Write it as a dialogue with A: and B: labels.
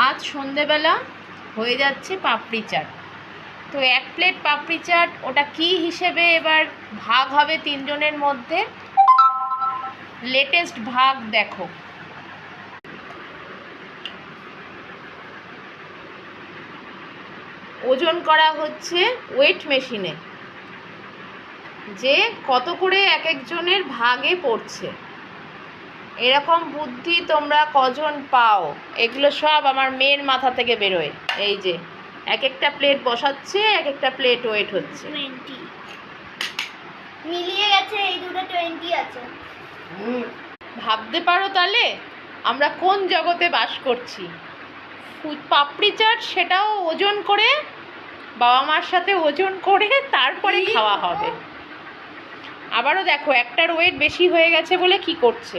A: আজ সন্ধেবেলা হয়ে যাচ্ছে পাপড়ি চাট। তো 1 প্লেট পাপড়ি চাট, ওটা কি হিসেবে এবার ভাগ হবে 3 জনের মধ্যে, লেটেস্ট ভাগ দেখো। ওজন করা হচ্ছে ওয়েট মেশিনে, যে কত করে এক একজনের ভাগে পড়ছে। এরকম বুদ্ধি তোমরা কজন পাও? এগুলো সব আমার মেয়ের মাথা থেকে বেরোয়। এই যে এক একটা প্লেট বসাচ্ছে, এক একটা প্লেট ওয়েট হচ্ছে।
B: 20 মিলিয়ে গেছে, এই দুটো 20 আছে।
A: ভাবতে পারো তাহলে আমরা কোন জগতে বাস করছি। পাপড়ি চাট সেটাও ওজন করে, বাবা মার সাথে ওজন করে তারপরে খাওয়া হবে। আবারও দেখো একটার ওয়েট বেশি হয়ে গেছে বলে কি করছে।